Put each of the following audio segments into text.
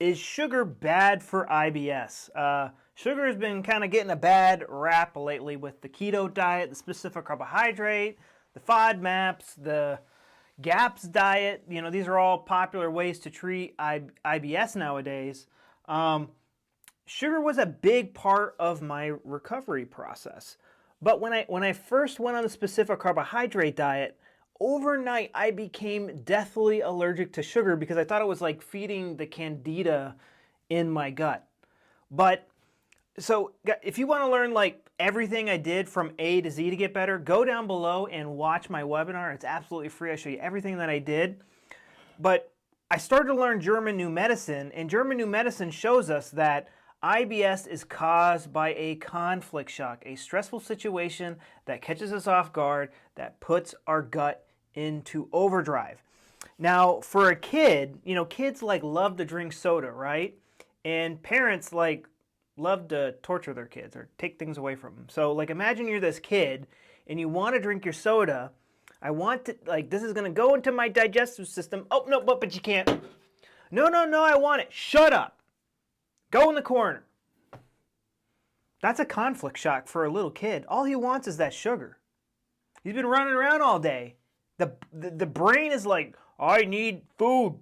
Is sugar bad for IBS? Sugar has been kind of getting a bad rap lately with the keto diet, the specific carbohydrate, the FODMAPs, the GAPS diet. You know, these are all popular ways to treat IBS nowadays. Sugar was a big part of my recovery process. But when I first went on the specific carbohydrate diet, overnight I became deathly allergic to sugar because I thought it was like feeding the candida in my gut. But so if you want to learn like everything I did from A to Z to get better, go down below and watch my webinar. It's absolutely free. I show you everything that I did. But I started to learn German New Medicine, and German New Medicine shows us that IBS is caused by a conflict shock, a stressful situation that catches us off guard, that puts our gut into overdrive. Now, for a kid, you know, kids like love to drink soda, right? And parents like love to torture their kids or take things away from them. So like imagine you're this kid and you want to drink your soda. I want to, like, this is going to go into my digestive system. Oh, no, but you can't. No, I want it. Shut up. Go in the corner. That's a conflict shock for a little kid. All he wants is that sugar. He's been running around all day. The brain is like, I need food.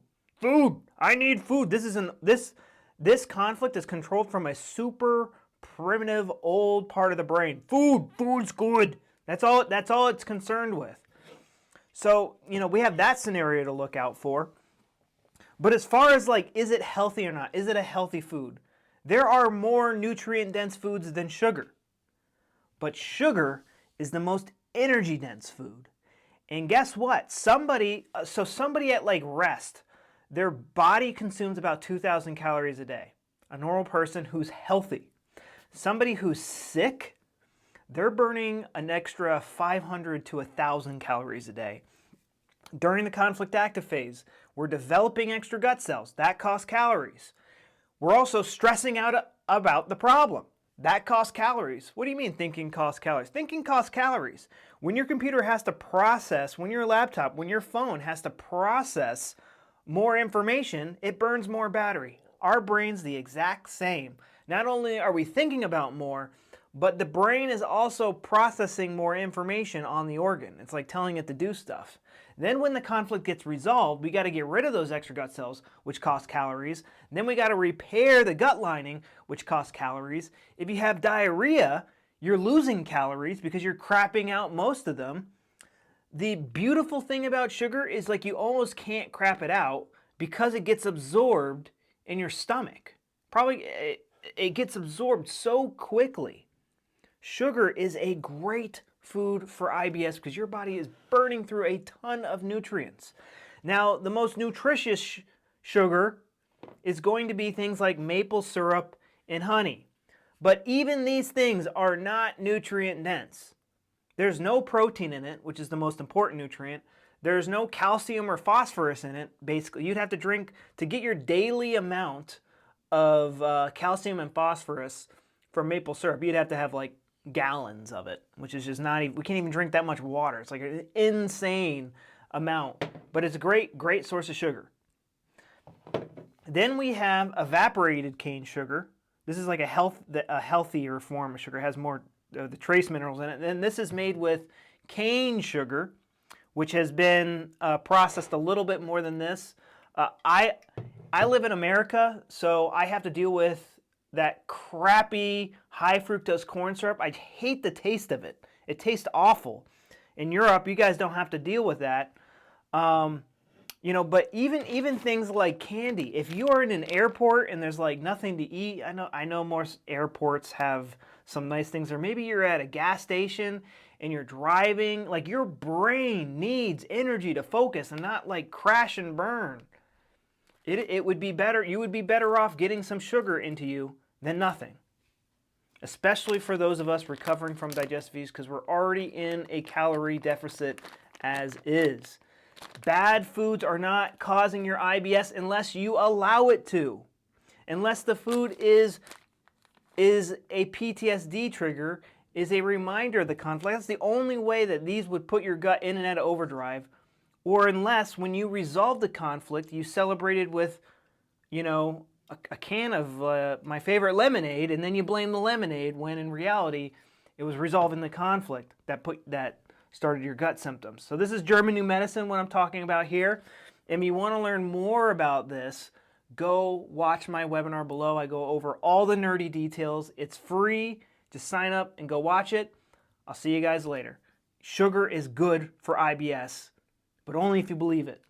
I need food. This conflict is controlled from a super primitive old part of the brain. Food's good. That's all it's concerned with. So, you know, we have that scenario to look out for. But as far as like, is it healthy or not? Is it a healthy food? There are more nutrient-dense foods than sugar. But sugar is the most energy-dense food. And guess what? Somebody at like rest, their body consumes about 2,000 calories a day. A normal person who's healthy. Somebody who's sick, they're burning an extra 500 to 1,000 calories a day. During the conflict active phase, we're developing extra gut cells. That costs calories. We're also stressing out about the problem. That costs calories. What do you mean thinking costs calories? Thinking costs calories. When your computer has to process, when your laptop, when your phone has to process more information, it burns more battery. Our brain's the exact same. Not only are we thinking about more, but the brain is also processing more information on the organ. It's like telling it to do stuff. Then when the conflict gets resolved, we got to get rid of those extra gut cells, which cost calories. Then we got to repair the gut lining, which costs calories. If you have diarrhea, you're losing calories because you're crapping out most of them. The beautiful thing about sugar is like you almost can't crap it out because it gets absorbed in your stomach. Probably it gets absorbed so quickly. Sugar is a great food for IBS because your body is burning through a ton of nutrients. Now, the most nutritious sugar is going to be things like maple syrup and honey. But even these things are not nutrient dense. There's no protein in it, which is the most important nutrient. There's no calcium or phosphorus in it. Basically, you'd have to drink to get your daily amount of calcium and phosphorus from maple syrup. You'd have to have like gallons of it, which is just not even, we can't even drink that much water. It's like an insane amount, but it's a great source of sugar. Then we have evaporated cane sugar. This is like a healthier form of sugar. It has more the trace minerals in it. And this is made with cane sugar, which has been processed a little bit more than this. I live in America, so I have to deal with that crappy high fructose corn syrup. I hate the taste of it. It tastes awful. In Europe, you guys don't have to deal with that. You know, but even things like candy. If you are in an airport and there's like nothing to eat, I know most airports have some nice things, or maybe you're at a gas station and you're driving, like your brain needs energy to focus and not like crash and burn. It would be better, you would be better off getting some sugar into you than nothing. Especially for those of us recovering from digestive issues because we're already in a calorie deficit as is. Bad foods are not causing your IBS unless you allow it to. Unless the food is a PTSD trigger, is a reminder of the conflict. That's the only way that these would put your gut in and out of overdrive. Or unless when you resolve the conflict, you celebrated with, you know, a can of my favorite lemonade, and then you blame the lemonade when in reality it was resolving the conflict that started your gut symptoms. So this is German New Medicine, what I'm talking about here. And if you want to learn more about this, go watch my webinar below. I go over all the nerdy details. It's free. Just sign up and go watch it. I'll see you guys later. Sugar is good for IBS, but only if you believe it.